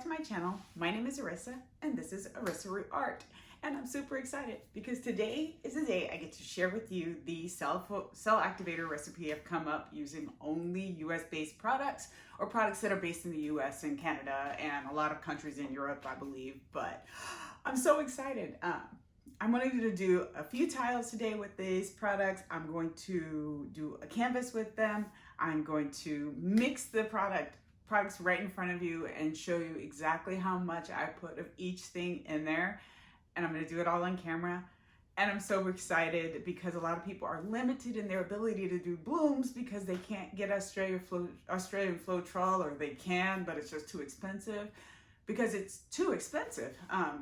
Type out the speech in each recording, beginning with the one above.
to my channel. My name is Arissa and this is Arissa Root Art. And I'm super excited because today is the day I get to share with you the cell activator recipe I've come up using only US based products or products that are based in the US and Canada and a lot of countries in Europe, I believe. But I'm so excited. I'm going to do a few tiles today with these products. I'm going to do a canvas with them. I'm going to mix the products right in front of you and show you exactly how much I put of each thing in there. And I'm going to do it all on camera. And I'm so excited because a lot of people are limited in their ability to do blooms because they can't get Australian Floetrol, or they can, but it's just too expensive. Because it's too expensive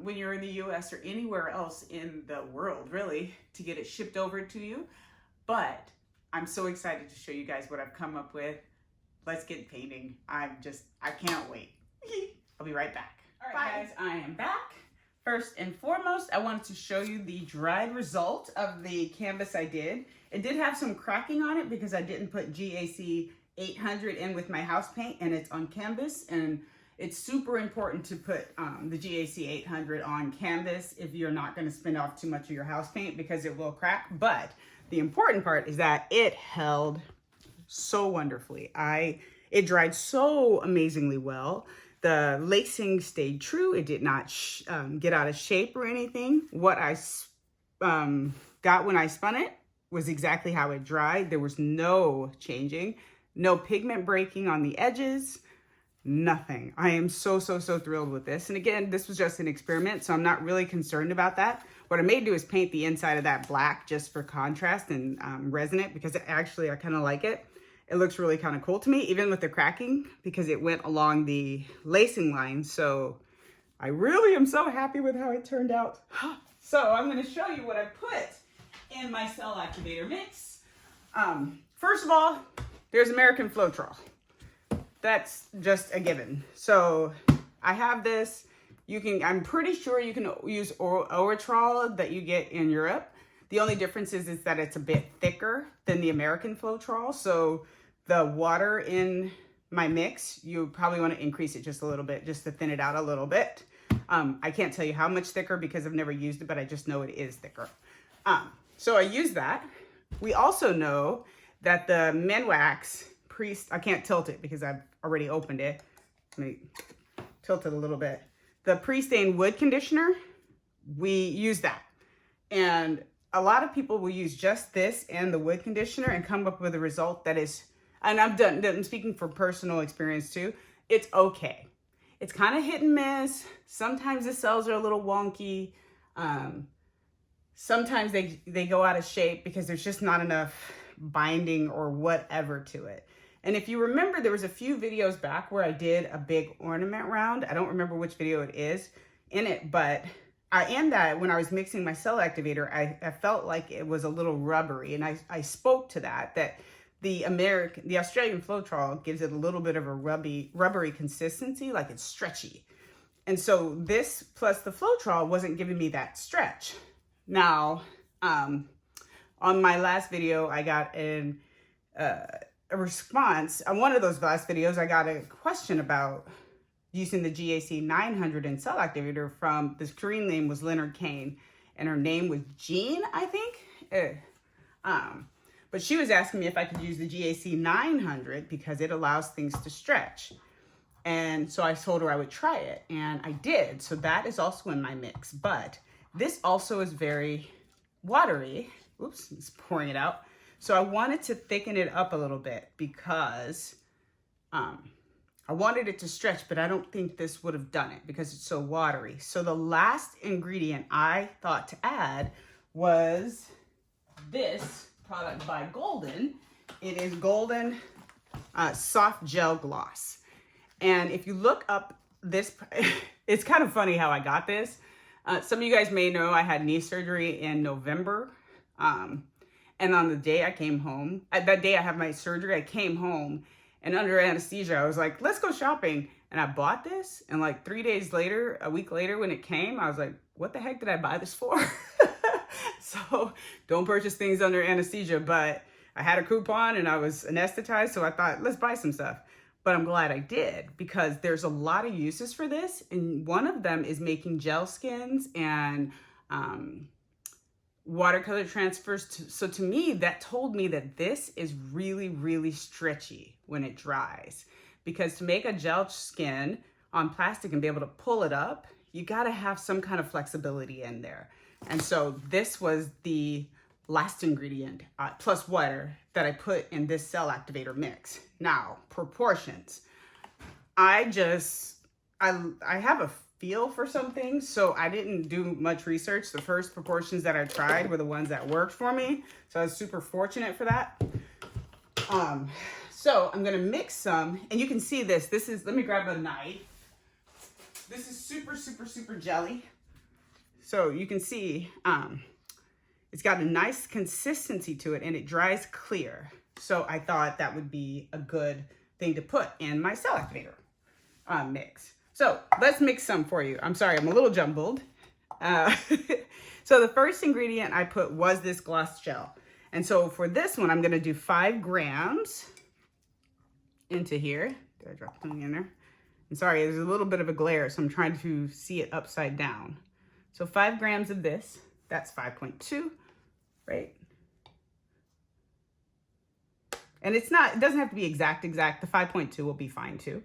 when you're in the US or anywhere else in the world, really, to get it shipped over to you. But I'm so excited to show you guys what I've come up with. Let's get painting. I can't wait. I'll be right back. All right, guys, I am back. First and foremost, I wanted to show you the dried result of the canvas I did. It did have some cracking on it because I didn't put GAC 800 in with my house paint, and it's on canvas. And it's super important to put the GAC 800 on canvas if you're not going to spend off too much of your house paint because it will crack. But the important part is that it held so wonderfully. It dried so amazingly well. The lacing stayed true. It did not get out of shape or anything. What I got when I spun it was exactly how it dried. There was no changing, no pigment breaking on the edges, nothing. I am so thrilled with this. And again, this was just an experiment, so I'm not really concerned about that. What I may do is paint the inside of that black just for contrast and resin it, because I kind of like it. It looks really kind of cool to me, even with the cracking, because it went along the lacing line. So I really am so happy with how it turned out. So I'm going to show you what I put in my cell activator mix. First of all, there's American Floetrol. That's just a given. So I have this. I'm pretty sure you can use Oretrol that you get in Europe. The only difference is that it's a bit thicker than the American Floetrol. So the water in my mix, you probably want to increase it just a little bit, just to thin it out a little bit. I can't tell you how much thicker because I've never used it, but I just know it is thicker. So I use that. We also know that the Minwax I can't tilt it because I've already opened it. Let me tilt it a little bit. The pre-stained wood conditioner, we use that. And a lot of people will use just this and the wood conditioner and come up with a result that is, and I'm speaking for personal experience too, it's okay. It's kind of hit and miss. Sometimes the cells are a little wonky. Sometimes they go out of shape because there's just not enough binding or whatever to it. And if you remember, there was a few videos back where I did a big ornament round. I don't remember which video it is in it, but when I was mixing my cell activator, I felt like it was a little rubbery. And I spoke to that the Australian Floetrol gives it a little bit of a rubbery consistency, like it's stretchy. And so this plus the Floetrol wasn't giving me that stretch. Now, on my last video, I got a response. On one of those last videos, I got a question about using the GAC 900 in cell activator from, this Korean name was Leonard Kane, and her name was Jean, I think. But she was asking me if I could use the GAC 900 because it allows things to stretch. And so I told her I would try it, and I did. So that is also in my mix, but this also is very watery. Oops, it's pouring it out. So I wanted to thicken it up a little bit because I wanted it to stretch, but I don't think this would have done it because it's so watery. So the last ingredient I thought to add was this product by Golden. It is Golden Soft Gel Gloss. And if you look up this, it's kind of funny how I got this. Some of you guys may know I had knee surgery in November. And on the day I came home, that day I had my surgery, I came home and under anesthesia, I was like, let's go shopping. And I bought this. And like 3 days later, a week later when it came, I was like, what the heck did I buy this for? So don't purchase things under anesthesia, but I had a coupon and I was anesthetized. So I thought, let's buy some stuff. but I'm glad I did because there's a lot of uses for this. And one of them is making gel skins and watercolor transfers. So to me, that told me that this is really, really stretchy when it dries. Because to make a gel skin on plastic and be able to pull it up, you gotta have some kind of flexibility in there. And so this was the last ingredient, plus water, that I put in this cell activator mix. Now, proportions. I have a feel for some things, so I didn't do much research. The first proportions that I tried were the ones that worked for me, so I was super fortunate for that. So I'm gonna mix some, and you can see this. This is, let me grab a knife. This is super, super, super jelly. So you can see it's got a nice consistency to it and it dries clear. So I thought that would be a good thing to put in my cell activator mix. So let's mix some for you. I'm sorry, I'm a little jumbled. So the first ingredient I put was this gloss gel. And so for this one, I'm gonna do 5 grams into here. Did I drop something in there? I'm sorry, there's a little bit of a glare, so I'm trying to see it upside down. So 5 grams of this, that's 5.2, right? And it doesn't have to be exact. The 5.2 will be fine too.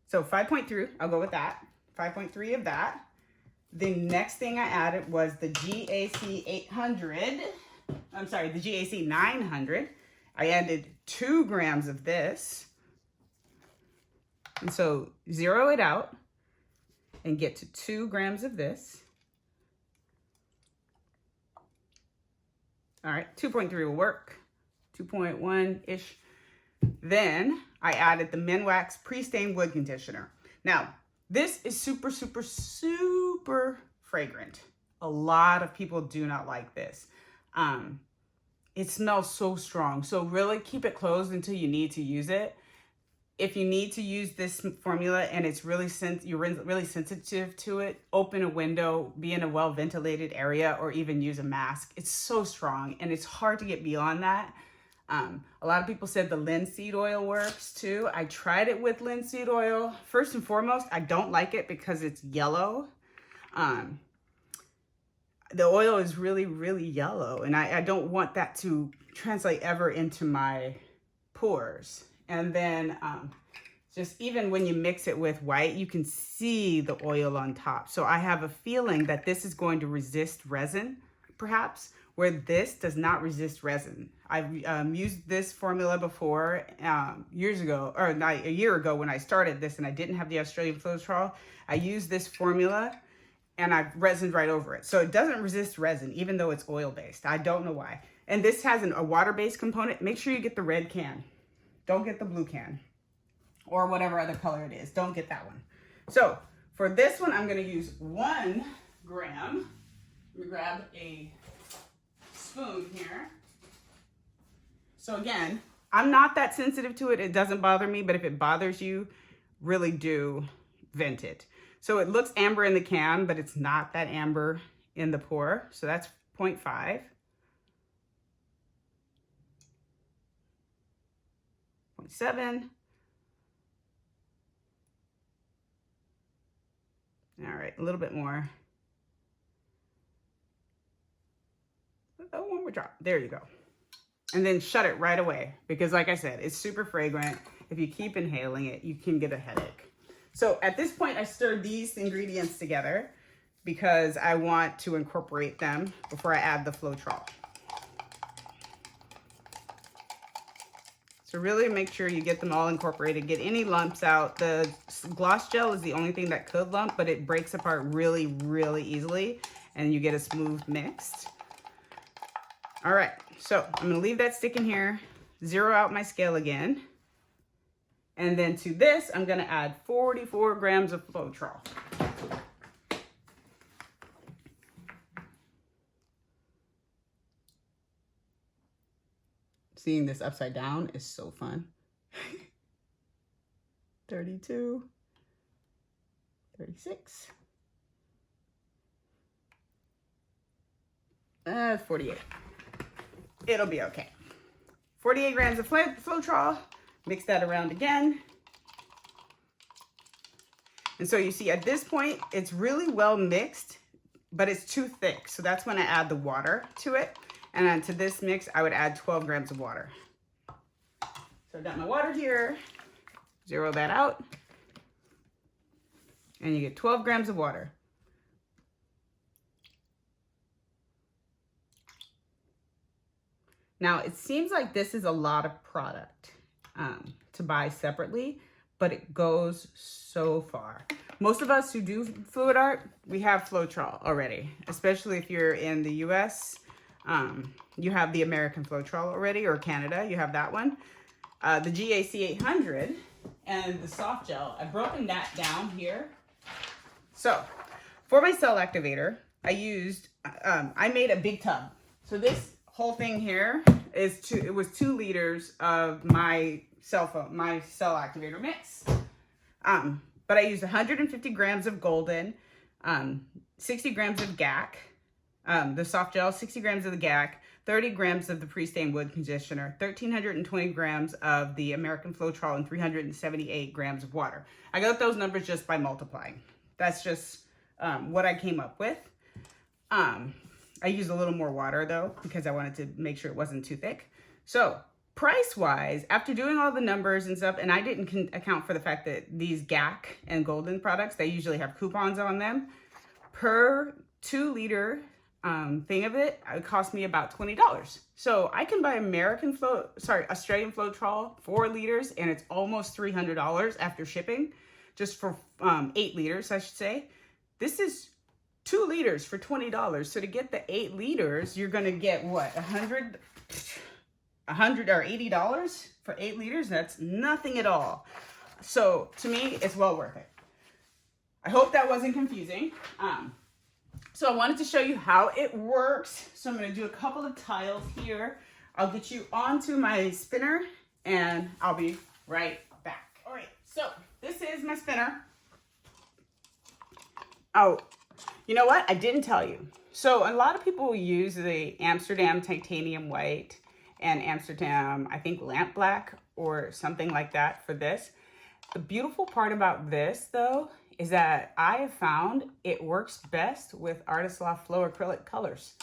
So 5.3, I'll go with that. 5.3 of that. The next thing I added was the GAC 800. I'm sorry, the GAC 900. I added 2 grams of this. And so zero it out and get to 2 grams of this. All right, 2.3 will work, 2.1-ish. Then I added the Minwax Pre-Stained Wood Conditioner. Now, this is super, super, super fragrant. A lot of people do not like this. It smells so strong. So really keep it closed until you need to use it. If you need to use this formula and it's really you're really sensitive to it, open a window, be in a well-ventilated area, or even use a mask. It's so strong and it's hard to get beyond that. A lot of people said the linseed oil works too. I tried it with linseed oil. First and foremost, I don't like it because it's yellow. The oil is really, really yellow, and I don't want that to translate ever into my pores. And then just even when you mix it with white, you can see the oil on top. So I have a feeling that this is going to resist resin, perhaps, where this does not resist resin. I've used this formula before years ago, or not, a year ago when I started this and I didn't have the Australian Floetrol. I used this formula and I resined right over it. So it doesn't resist resin, even though it's oil-based. I don't know why. And this has a water-based component. Make sure you get the red can. Don't get the blue can or whatever other color it is. Don't get that one. So for this one, I'm going to use 1 gram. Let me grab a spoon here. So again, I'm not that sensitive to it. It doesn't bother me, but if it bothers you, really do vent it. So it looks amber in the can, but it's not that amber in the pour. So that's 0.5. 0.7. All right, a little bit more. Oh, one more drop. There you go. And then shut it right away because like I said, it's super fragrant. If you keep inhaling it, you can get a headache. So at this point, I stirred these ingredients together because I want to incorporate them before I add the Floetrol. So really make sure you get them all incorporated, get any lumps out. The gloss gel is the only thing that could lump, but it breaks apart really, really easily and you get a smooth mix. All right, so I'm gonna leave that stick in here, zero out my scale again. And then to this, I'm gonna add 44 grams of Floetrol. Seeing this upside down is so fun. 32, 36, 48. It'll be okay. 48 grams of Floetrol. Mix that around again. And so you see at this point, it's really well mixed, but it's too thick. So that's when I add the water to it. And then to this mix, I would add 12 grams of water. So I've got my water here, zero that out, and you get 12 grams of water. Now, it seems like this is a lot of product to buy separately, but it goes so far. Most of us who do fluid art, we have Floetrol already, especially if you're in the US. You have the American Floetrol already, or Canada, you have that one. The GAC 800 and the soft gel, I've broken that down here. So for my cell activator, I made a big tub. So this whole thing here it was 2 liters of my cell activator mix. But I used 150 grams of golden, 60 grams of GAC, the soft gel, 60 grams of the GAC, 30 grams of the pre-stained wood conditioner, 1,320 grams of the American Floetrol, and 378 grams of water. I got those numbers just by multiplying. That's just what I came up with. I used a little more water though, because I wanted to make sure it wasn't too thick. So price-wise, after doing all the numbers and stuff, and I didn't account for the fact that these GAC and golden products, they usually have coupons on them, per 2-liter thing of it cost me about $20. So I can buy Australian Floetrol 4 liters, and it's almost $300 after shipping, just for 8 liters, I should say. This is 2 liters for $20. So to get the 8 liters, you're gonna get what, $100 or $80 for 8 liters? That's nothing at all. So to me, it's well worth it. I hope that wasn't confusing. So I wanted to show you how it works. So I'm gonna do a couple of tiles here. I'll get you onto my spinner and I'll be right back. All right, so this is my spinner. Oh, you know what? I didn't tell you. So a lot of people use the Amsterdam Titanium White and Amsterdam, I think, Lamp Black or something like that for this. The beautiful part about this, though, is that I have found it works best with Artist Loft Flow Acrylic colors.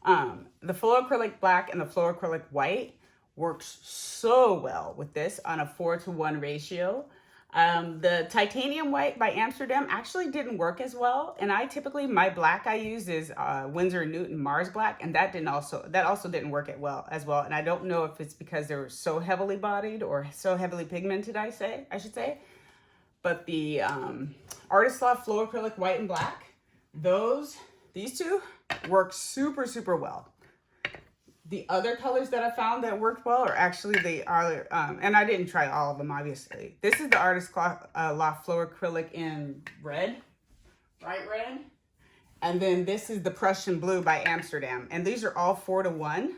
The Flow Acrylic Black and the Flow Acrylic White works so well with this on a 4:1 ratio. The Titanium White by Amsterdam actually didn't work as well. And my black I use is Winsor & Newton Mars Black, and that also didn't work as well. And I don't know if it's because they were so heavily bodied or so heavily pigmented, I should say. But the Artist Loft Flow Acrylic White and Black, these two work super, super well. The other colors that I found that worked well are actually and I didn't try all of them, obviously. This is the Artist Loft Flow Acrylic in red, bright red. And then this is the Prussian Blue by Amsterdam. And these are all 4:1.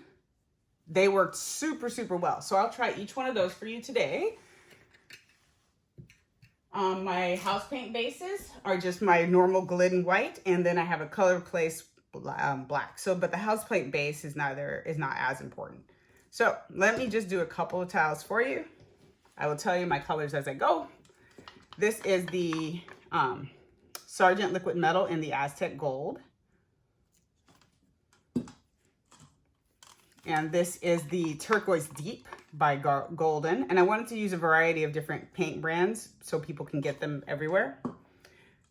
They worked super, super well. So I'll try each one of those for you today. My house paint bases are just my normal Glidden White. And then I have a Color Place black. But the house paint base is not as important. So let me just do a couple of tiles for you. I will tell you my colors as I go. This is the Sargent Liquid Metal in the Aztec Gold. And this is the Turquoise Deep by Golden. And I wanted to use a variety of different paint brands so people can get them everywhere.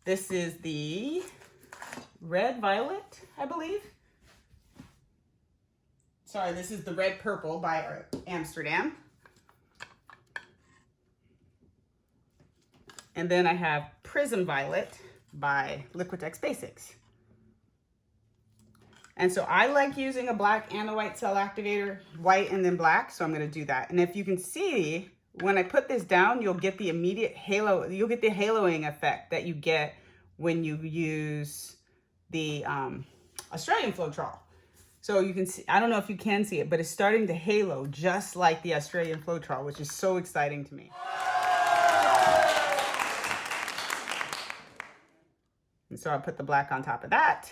This is the Red Violet, I believe. Sorry, this is the Red Purple by Amsterdam. And then I have Prism Violet by Liquitex Basics. And so I like using a black and a white cell activator, white and then black, so I'm gonna do that. And if you can see, when I put this down, you'll get the immediate halo, you'll get the haloing effect that you get when you use the Australian Floetrol. So you can see, I don't know if you can see it, but it's starting to halo just like the Australian Floetrol, which is so exciting to me. And so I put the black on top of that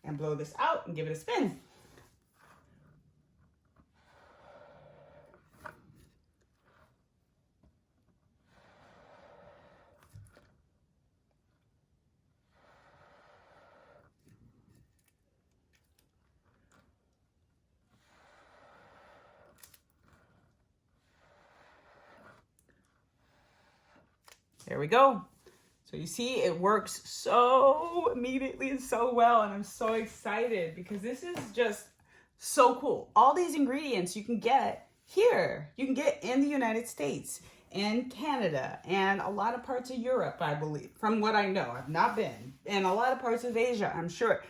and blow this out and give it a spin. There we go. So you see, it works so immediately and so well, and I'm so excited because this is just so cool. All these ingredients you can get here. You can get in the United States, in Canada, and a lot of parts of Europe, I believe, from what I know. I've not been. And a lot of parts of Asia, I'm sure.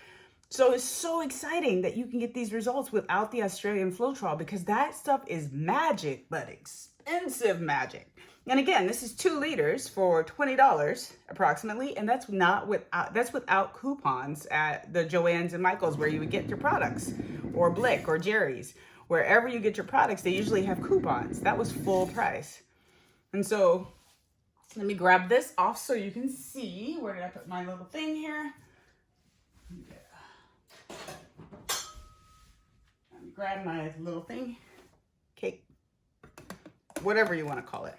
So it's so exciting that you can get these results without the Australian floetrol, because that stuff is magic, but expensive magic. And again, this is 2 liters for $20 approximately, and that's without coupons at the Joann's and Michael's where you would get your products, or Blick or Jerry's. Wherever you get your products, they usually have coupons. That was full price. And so let me grab this off so you can see. Where did I put my little thing here? Let me grab my little thing, cake, whatever you want to call it.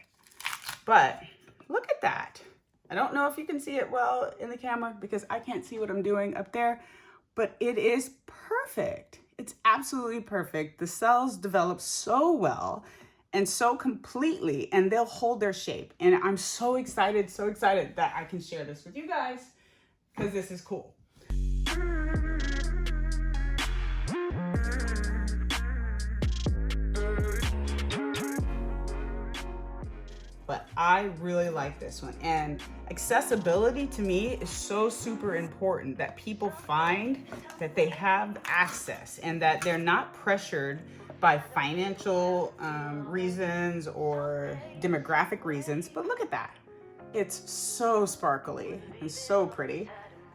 But look at that. I don't know if you can see it well in the camera because I can't see what I'm doing up there, but it is perfect. It's absolutely perfect. The cells develop so well and so completely, and they'll hold their shape. And I'm so excited that I can share this with you guys because this is cool. But I really like this one, and accessibility to me is so super important, that people find that they have access and that they're not pressured by financial reasons or demographic reasons. But look at that. It's so sparkly and so pretty,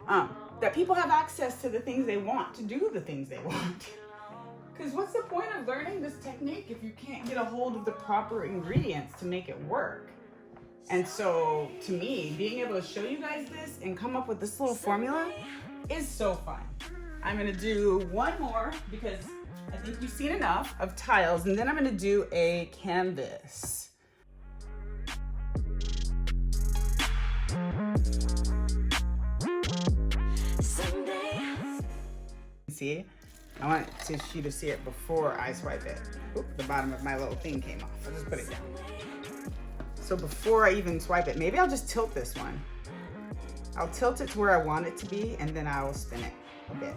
that people have access to the things they want, to do the things they want. Because what's the point of learning this technique if you can't get a hold of the proper ingredients to make it work? And so, to me, being able to show you guys this and come up with this little formula is so fun. I'm going to do one more because I think you've seen enough of tiles, and then I'm going to do a canvas. See? I want you to see it before I swipe it. Oop, the bottom of my little thing came off. I'll just put it down. So before I even swipe it, maybe I'll just tilt this one. I'll tilt it to where I want it to be, and then I will spin it a bit.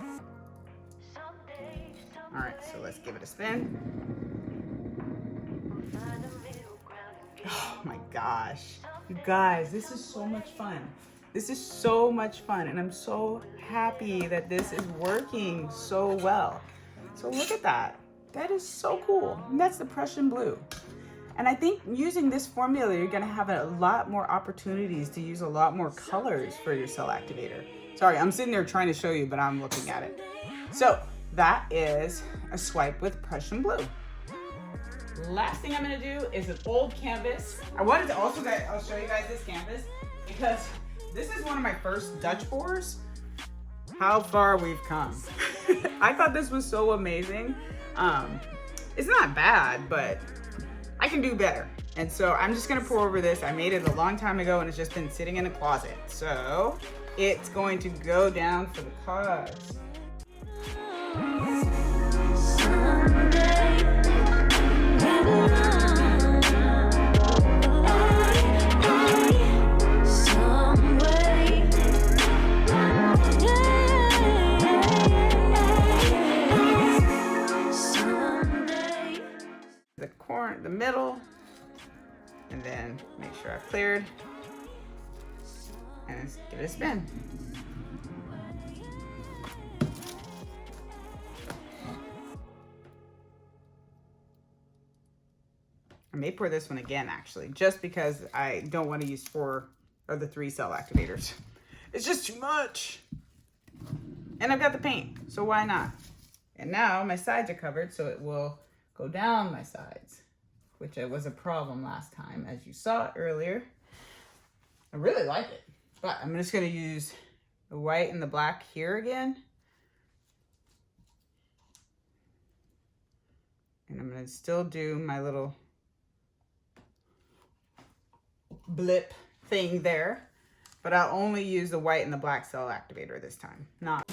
All right, so let's give it a spin. Oh my gosh. You guys, this is so much fun. This is so much fun, and I'm so happy that this is working so well. So look at that. That is so cool. And that's the Prussian blue. And I think using this formula, you're gonna have a lot more opportunities to use a lot more colors for your cell activator. Sorry, I'm sitting there trying to show you, but I'm looking at it. So that is a swipe with Prussian blue. Last thing I'm gonna do is an old canvas. I wanted to also, I'll show you guys this canvas because this is one of my first Dutch pours. How far we've come. I thought this was so amazing. It's not bad, but I can do better. And so I'm just gonna pour over this. I made it a long time ago and it's just been sitting in a closet. So it's going to go down for the cause. The middle, and then make sure I've cleared, and let's give it a spin. I may pour this one again, actually, just because I don't want to use 4 of the 3 cell activators. It's just too much. And I've got the paint, so why not? And now my sides are covered, so it will go down my sides, which was a problem last time, as you saw earlier. I really like it, but I'm just gonna use the white and the black here again. And I'm gonna still do my little blip thing there, but I'll only use the white and the black cell activator this time, not